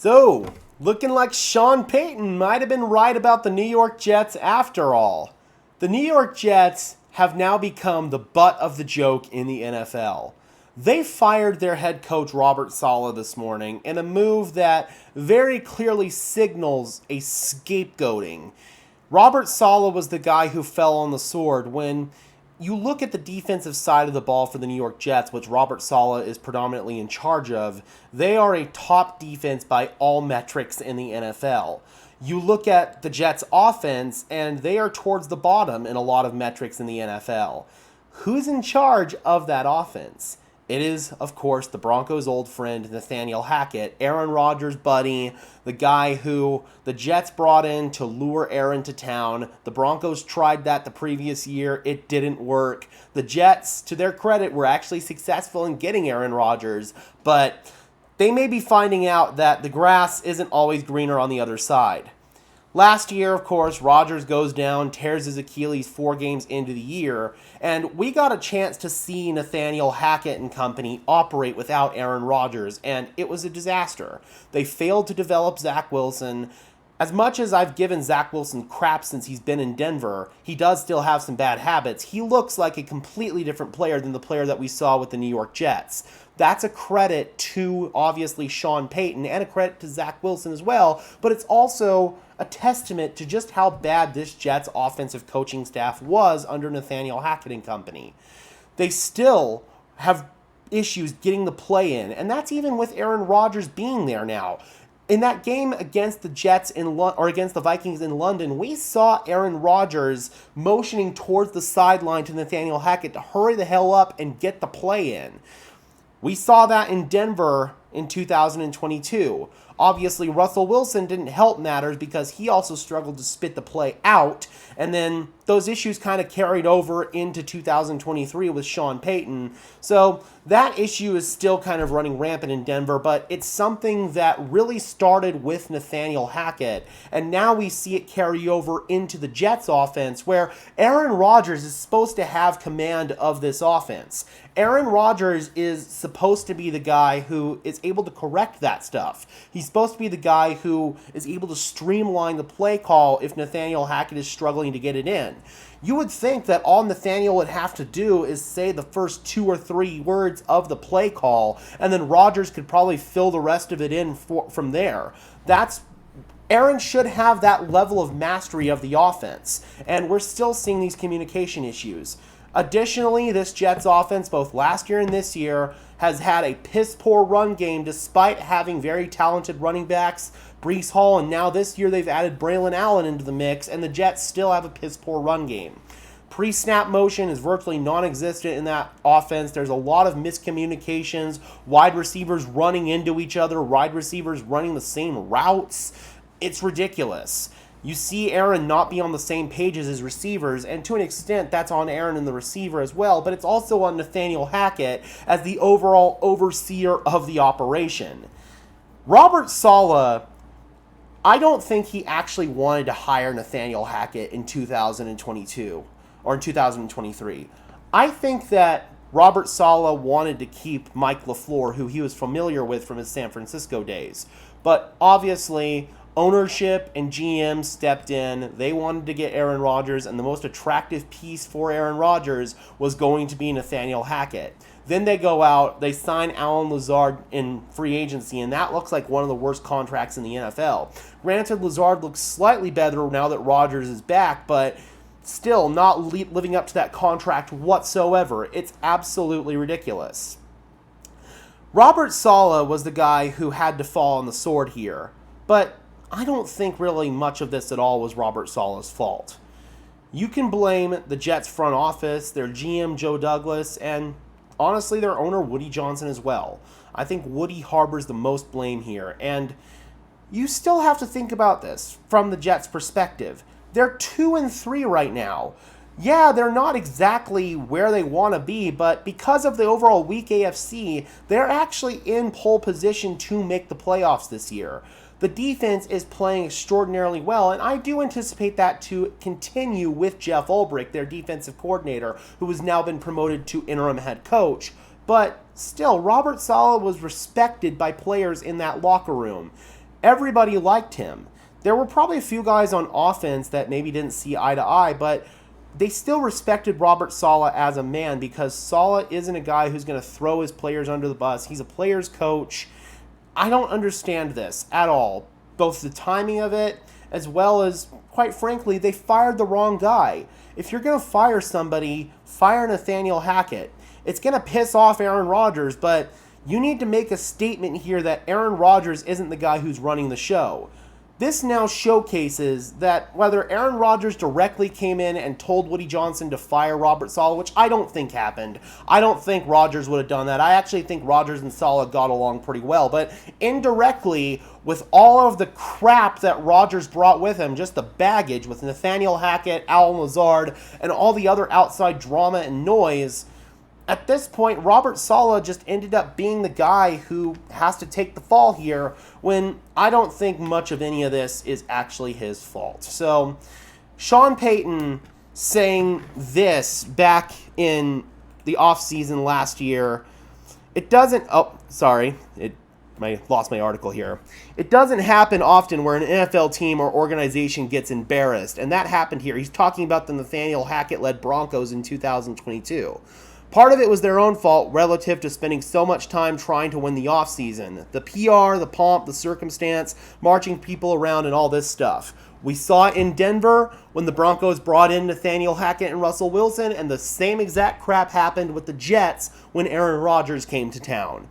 So, looking like Sean Payton might have been right about the New York Jets after all. The New York Jets have now become the butt of the joke in the NFL. They fired their head coach Robert Saleh this morning in a move that very clearly signals a scapegoating. Robert Saleh was the guy who fell on the sword when you look at the defensive side of the ball for the New York Jets, which Robert Saleh is predominantly in charge of. They are a top defense by all metrics in the NFL. You look at the Jets' offense, and they are towards the bottom in a lot of metrics in the NFL. Who's in charge of that offense? It is, of course, the Broncos' old friend, Nathaniel Hackett, Aaron Rodgers' buddy, the guy who the Jets brought in to lure Aaron to town. The Broncos tried that the previous year. It didn't work. The Jets, to their credit, were actually successful in getting Aaron Rodgers, but they may be finding out that the grass isn't always greener on the other side. Last year, of course, Rodgers goes down, tears his Achilles 4 games into the year, and we got a chance to see Nathaniel Hackett and company operate without Aaron Rodgers, and it was a disaster. They failed to develop Zach Wilson. As much as I've given Zach Wilson crap since he's been in Denver, he does still have some bad habits. He looks like a completely different player than the player that we saw with the New York Jets. That's a credit to, obviously, Sean Payton and a credit to Zach Wilson as well, but it's also a testament to just how bad this Jets offensive coaching staff was under Nathaniel Hackett and company. They still have issues getting the play in, and that's even with Aaron Rodgers being there now. In that game against the Jets or against the Vikings in London, we saw Aaron Rodgers motioning towards the sideline to Nathaniel Hackett to hurry the hell up and get the play in. We saw that in Denver in 2022. Obviously, Russell Wilson didn't help matters because he also struggled to spit the play out. And then those issues kind of carried over into 2023 with Sean Payton. So that issue is still kind of running rampant in Denver, but it's something that really started with Nathaniel Hackett. And now we see it carry over into the Jets offense where Aaron Rodgers is supposed to have command of this offense. Aaron Rodgers is supposed to be the guy who is able to correct that stuff. He's supposed to be the guy who is able to streamline the play call if Nathaniel Hackett is struggling to get it in. You would think that all Nathaniel would have to do is say the first 2 or 3 words of the play call, and then Rodgers could probably fill the rest of it in from there. Aaron should have that level of mastery of the offense, and we're still seeing these communication issues. Additionally, this Jets offense, both last year and this year, has had a piss-poor run game despite having very talented running backs, Breece Hall, and now this year they've added Braylon Allen into the mix, and the Jets still have a piss-poor run game. Pre-snap motion is virtually non-existent in that offense. There's a lot of miscommunications, wide receivers running into each other, wide receivers running the same routes. It's ridiculous. You see Aaron not be on the same page as his receivers, and to an extent, that's on Aaron and the receiver as well, but it's also on Nathaniel Hackett as the overall overseer of the operation. Robert Saleh, I don't think he actually wanted to hire Nathaniel Hackett in 2022 or in 2023. I think that Robert Saleh wanted to keep Mike LaFleur, who he was familiar with from his San Francisco days, but obviously ownership and GM stepped in. They wanted to get Aaron Rodgers, and the most attractive piece for Aaron Rodgers was going to be Nathaniel Hackett. Then they go out, they sign Allen Lazard in free agency, and that looks like one of the worst contracts in the NFL. Granted, Lazard looks slightly better now that Rodgers is back, but still not living up to that contract whatsoever. It's absolutely ridiculous. Robert Saleh was the guy who had to fall on the sword here, but I don't think really much of this at all was Robert Saleh's fault. You can blame the Jets front office, their GM Joe Douglas, and honestly their owner Woody Johnson as well. I think Woody harbors the most blame here, and you still have to think about this from the Jets' perspective. They're 2-3 right now. Yeah, they're not exactly where they want to be, but because of the overall weak AFC, they're actually in pole position to make the playoffs this year. The defense is playing extraordinarily well, and I do anticipate that to continue with Jeff Ulbrich, their defensive coordinator, who has now been promoted to interim head coach. But still, Robert Saleh was respected by players in that locker room. everybody liked him. There were probably a few guys on offense that maybe didn't see eye to eye, but they still respected Robert Saleh as a man because Saleh isn't a guy who's going to throw his players under the bus. He's a player's coach. I don't understand this at all, both the timing of it as well as, quite frankly, they fired the wrong guy. If you're going to fire somebody, fire Nathaniel Hackett. It's going to piss off Aaron Rodgers, but you need to make a statement here that Aaron Rodgers isn't the guy who's running the show. This now showcases that whether Aaron Rodgers directly came in and told Woody Johnson to fire Robert Saleh, which I don't think happened. I don't think Rodgers would have done that. I actually think Rodgers and Saleh got along pretty well. But indirectly, with all of the crap that Rodgers brought with him, just the baggage with Nathaniel Hackett, Al Lazard, and all the other outside drama and noise, at this point, Robert Saleh just ended up being the guy who has to take the fall here when I don't think much of any of this is actually his fault. So, Sean Payton saying this back in the offseason last year, it doesn't... Oh, sorry. I lost my article here. It doesn't happen often where an NFL team or organization gets embarrassed, and that happened here. He's talking about the Nathaniel Hackett-led Broncos in 2022. Part of it was their own fault relative to spending so much time trying to win the offseason. The PR, the pomp, the circumstance, marching people around, and all this stuff. We saw it in Denver when the Broncos brought in Nathaniel Hackett and Russell Wilson, and the same exact crap happened with the Jets when Aaron Rodgers came to town.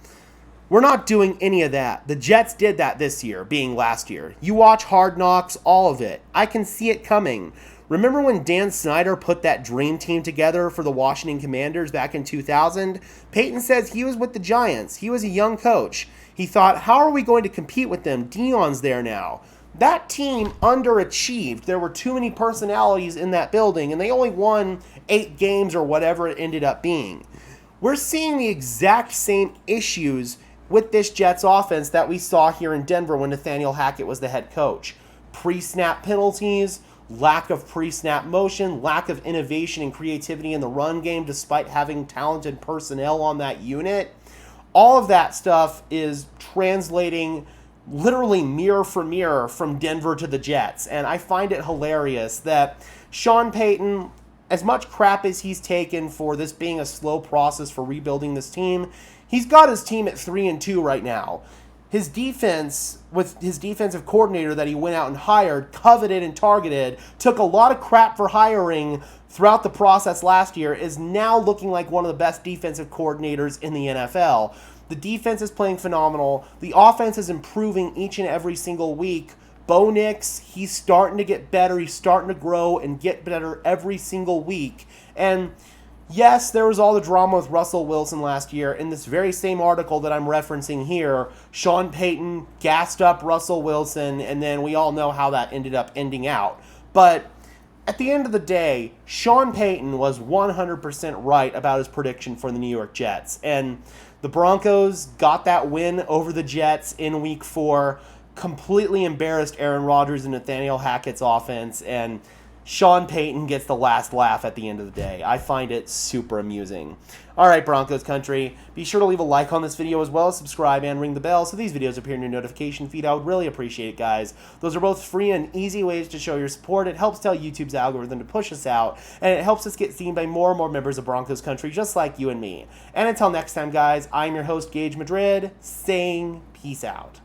We're not doing any of that. The Jets did that this year, being last year. You watch Hard Knocks, all of it. I can see it coming. Remember when Dan Snyder put that dream team together for the Washington Commanders back in 2000? Payton says he was with the Giants. He was a young coach. He thought, how are we going to compete with them? Dion's there now. That team underachieved. There were too many personalities in that building, and they only won 8 games or whatever it ended up being. We're seeing the exact same issues with this Jets offense that we saw here in Denver when Nathaniel Hackett was the head coach. Pre-snap penalties, lack of pre-snap motion, lack of innovation and creativity in the run game despite having talented personnel on that unit. All of that stuff is translating literally mirror for mirror from Denver to the Jets. And I find it hilarious that Sean Payton, as much crap as he's taken for this being a slow process for rebuilding this team, he's got his team at 3-2 right now. His defense, with his defensive coordinator that he went out and hired, coveted and targeted, took a lot of crap for hiring throughout the process last year, is now looking like one of the best defensive coordinators in the NFL. The defense is playing phenomenal. The offense is improving each and every single week. Bo Nix, he's starting to get better. He's starting to grow and get better every single week. And yes, there was all the drama with Russell Wilson last year. In this very same article that I'm referencing here, Sean Payton gassed up Russell Wilson, and then we all know how that ended up ending out. But at the end of the day, Sean Payton was 100% right about his prediction for the New York Jets. And the Broncos got that win over the Jets in Week 4, completely embarrassed Aaron Rodgers and Nathaniel Hackett's offense, and Sean Payton gets the last laugh at the end of the day. I find it super amusing. All right, Broncos country, be sure to leave a like on this video as well as subscribe and ring the bell so these videos appear in your notification feed. I would really appreciate it, guys. Those are both free and easy ways to show your support. It helps tell YouTube's algorithm to push us out, and it helps us get seen by more and more members of Broncos country just like you and me. And until next time, guys, I'm your host, Gage Madrid, saying peace out.